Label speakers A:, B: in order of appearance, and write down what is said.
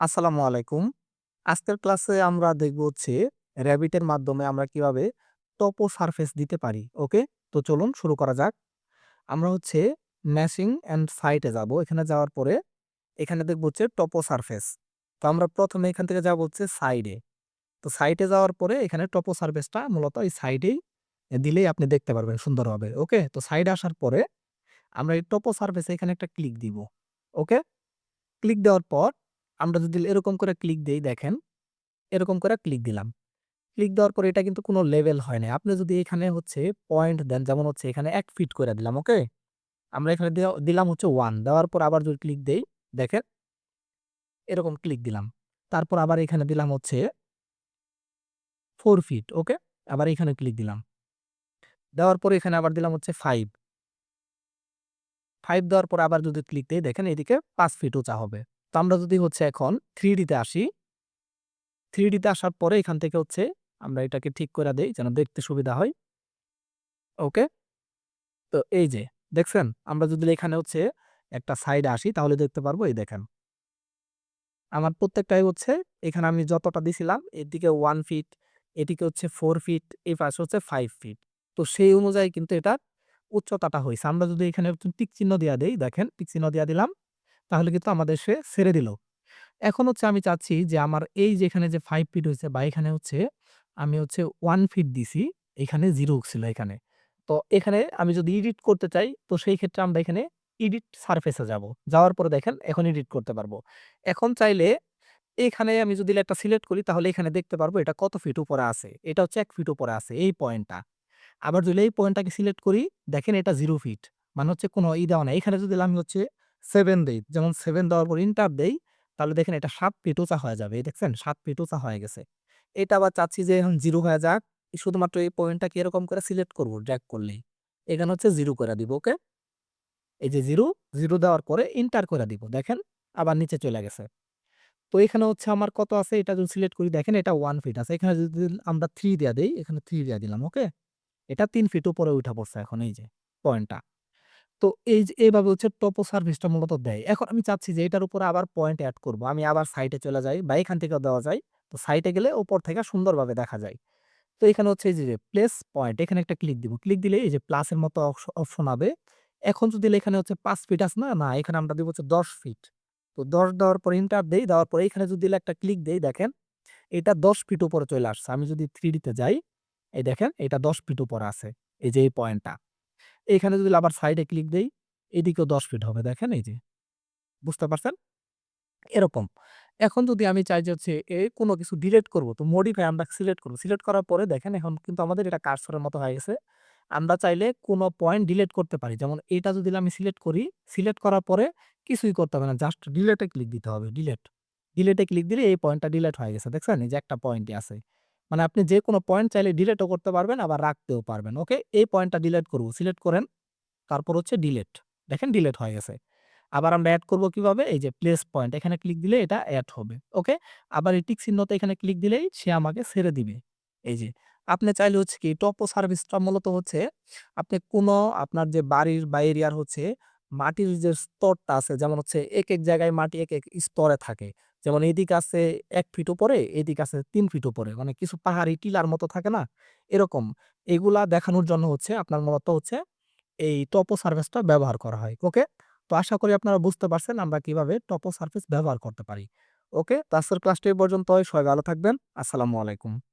A: আসসালামু আলাইকুম। আজকের ক্লাসে আমরা দেখব হচ্ছে র‍্যাবিটের মাধ্যমে আমরা কিভাবে টপো সারফেস দিতে পারি। ওকে? তো চলুন শুরু করা যাক। আমরা হচ্ছে ম্যাশিং অ্যান্ড সাইটে যাবো। এখানে যাওয়ার পরে এখানে দেখব হচ্ছে টপো সারফেস। তো আমরা ১ম এ এখান থেকে যাবো হচ্ছে সাইডে। তো সাইটে যাওয়ার পরে এখানে টপো সারফেসটা মূলত এই সাইডেই দিলেই আপনি দেখতে পারবেন সুন্দরভাবে। ওকে? তো সাইডে আসার পরে আমরা এই টপো সারফেসে এখানে একটা ক্লিক দিব। ওকে? ক্লিক দেওয়ার পর আমরা যদি এরকম করে ক্লিক দেই দেখেন, এরকম করে ক্লিক দিলাম। ক্লিক দেওয়ার পরে এটা কিন্তু কোনো লেভেল হয় নাই। আপনি যদি এখানে হচ্ছে পয়েন্ট দেন, যেমন হচ্ছে এখানে ১ ফিট করে দিলাম, ওকে? আমরা এখানে দিলাম হচ্ছে 1, দেওয়ার পর আবার যদি ক্লিক দেই, দেখেন এরকম ক্লিক দিলাম। তারপর আবার এখানে দিলাম হচ্ছে 4 ফিট, ওকে? আবার এখানে ক্লিক দিলাম। দেওয়ার পরে এখানে আবার দিলাম হচ্ছে 5, 5 দেওয়ার পর আবার যদি ক্লিক দেই দেখেন এদিকে ৫ ফিট উঁচা হবে। তো আমরা যদি হচ্ছে এখন 3D তে আসি, 3D তে আসার পরে এখান থেকে হচ্ছে আমরা এটাকে ঠিক করে দেই যেন দেখতে সুবিধা হয়। ওকে? তো এই যে দেখছেন? আমরা যদি এখানে হচ্ছে একটা সাইডে আসি তাহলে দেখতে পারবো, এই দেখেন। আমার প্রত্যেকটাই হচ্ছে এখানে আমি যতটা দিছিলাম এদিকে 1 ফিট, এদিকে হচ্ছে 4 ফিট, এই পাশে হচ্ছে 5 ফিট। তো সেই অনুযায়ী কিন্তু এটার উচ্চতাটা হইছে। আমরা যদি এখানে একটু টিক চিহ্ন দিয়া দেই, দেখেন টিক চিহ্ন দিয়া দিলাম, তাহলে কিন্তু আমাদের সে ছেড়ে দিল। এখন হচ্ছে আমি চাচ্ছি যে আমার এই যে এখানে যে 5 ফিট হইছে বা এখানে হচ্ছে আমি হচ্ছে 1 ফিট দিছি, এখানে 0 ছিল এখানে। তো এখানে আমি যদি এডিট করতে চাই তো সেই ক্ষেত্রে আমরা এখানে এডিট সারফেস এ যাবো। যাওয়ার পরে দেখেন এখন এডিট করতে পারবো। এখন চাইলে এখানে আমি যদি একটা সিলেক্ট করি তাহলে এখানে দেখতে পারবো এটা কত ফিট উপরে আছে। এটা হচ্ছে ১ ফিট উপরে আছে এই পয়েন্টটা। আবার যদি এই পয়েন্টটাকে সিলেক্ট করি, দেখেন এটা 0 ফিট। মানে হচ্ছে কোনো দেওয়া নাই। এখানে যদি আমি হচ্ছে 7 দেই, যেমন 7 দেওয়ার পর এন্টার দেই, তাহলে দেখেন এটা ৭ ফিট উঁচা হয়ে যাবে। এই দেখছেন ৭ ফিট উঁচা হয়ে গেছে। এটা আবার চাচ্ছি যে এখন 0 হয়ে যাক। শুধুমাত্র এই পয়েন্টটাকে এরকম করে সিলেক্ট করব ড্র্যাগ করলেই। এখানে হচ্ছে 0 করে দিব, ওকে? এই যে 0, 0 দেওয়ার পরে এন্টার করে দিব। দেখেন আবার নিচে চলে গেছে। তো এখানে হচ্ছে আমার কত আছে এটা যদি সিলেক্ট করি, দেখেন এটা 1 ফিট আছে। এখানে যদি আমরা 3 দিয়া দেই, এখানে 3 দিয়া দিলাম, ওকে? এটা ৩ ফিট উপরে উঠা পড়ছে এখন এই যে পয়েন্টটা। তো এই যে এভাবে হচ্ছে টপো সার্ভিসটা মূলত দেয়। এখন আমি চাচ্ছি যে এটার উপরে আবার পয়েন্ট এড করব। আমি আবার সাইটে চলে যাই বা এখান থেকেও দেওয়া যায়। তো সাইটে গেলে উপর থেকে সুন্দরভাবে দেখা যায়। তো এখানে হচ্ছে এই যে প্লেস পয়েন্ট, এখানে একটা ক্লিক দিব। ক্লিক দিলে এই যে প্লাসের মতো অপশন হবে। এখন যদি এখানে হচ্ছে ৫ ফিট আছে না? না, এখানে আমরা দিব হচ্ছে ১০ ফিট। তো ১০ দেওয়ার পর এন্টার দেই। দেওয়ার পরে এখানে যদি একটা ক্লিক দেই, দেখেন এটা ১০ ফিট উপরে চলে আসছে। আমি যদি 3D তে যাই, এই দেখেন এটা ১০ ফিট উপরে আছে। এই যে এই পয়েন্টটা। এখানে যদি আবার সাইডে ক্লিক দেই, এদিকেও ১০ ফিট হবে। দেখেন এই যে। বুঝতে পারছেন? এরকম। এখন যদি আমি চাই যে হচ্ছে কোনো কিছু ডিলিট করব, তো মডিফাই আমরা সিলেক্ট করব। সিলেক্ট করার পরে দেখেন এখন কিন্তু আমাদের এটা কার্সরের মতো হয়ে গেছে। আমরা চাইলে কোনো পয়েন্ট ডিলিট করতে পারি। যেমন এটা যদি আমি সিলেক্ট করি, সিলেক্ট করার পরে কিছুই করতে হবে না। জাস্ট ডিলিট এ ক্লিক দিতে হবে। ডিলিট। ডিলিট এ ক্লিক দিলে এই পয়েন্টটা ডিলিট হয়ে গেছে। দেখছেন? এই যে একটা পয়েন্টই আছে। মানে আপনি যেকোনো পয়েন্ট চাইলে ডিলিটও করতে পারবেন আবার রাখতেও পারবেন। ওকে? এই পয়েন্টটা ডিলিট করব। সিলেক্ট করেন, তারপর হচ্ছে ডিলিট। দেখেন ডিলিট হয়ে গেছে। আবার আমরা এড করব কিভাবে? এই যে প্লেস পয়েন্ট, এখানে ক্লিক দিলে এটা এড হবে। ওকে? আবার এই টিক চিহ্নতে এখানে ক্লিক দিলেই সে আমাকে ছেড়ে দিবে। এই যে। আপনি চাইলে হচ্ছে কি টপো সার্ভিসটা মূলত হচ্ছে আপনি কোনো আপনার যে বাড়ির বা এরিয়ার হচ্ছে মাটির যে স্তরটা আছে, যেমন হচ্ছে একেক জায়গায় মাটি একেক স্তরে থাকে। যেমন এদিকে আছে ১ ফিট উপরে, এদিকে আছে ৩ ফিট উপরে। মানে কিছু পাহাড়ি টিলার মতো থাকে না? এরকম। এগুলা দেখানোর জন্য হচ্ছে আপনার মূলত হচ্ছে এই টপো সার্ভিসটা ব্যবহার করা হয়। ওকে? তো আশা করি আপনারা বুঝতে পারছেন আমরা কিভাবে টপো সার্ভিস ব্যবহার করতে পারি। ওকে? তো আজকের ক্লাসটি এই পর্যন্তই। সবাই ভালো থাকবেন। আসসালামু আলাইকুম।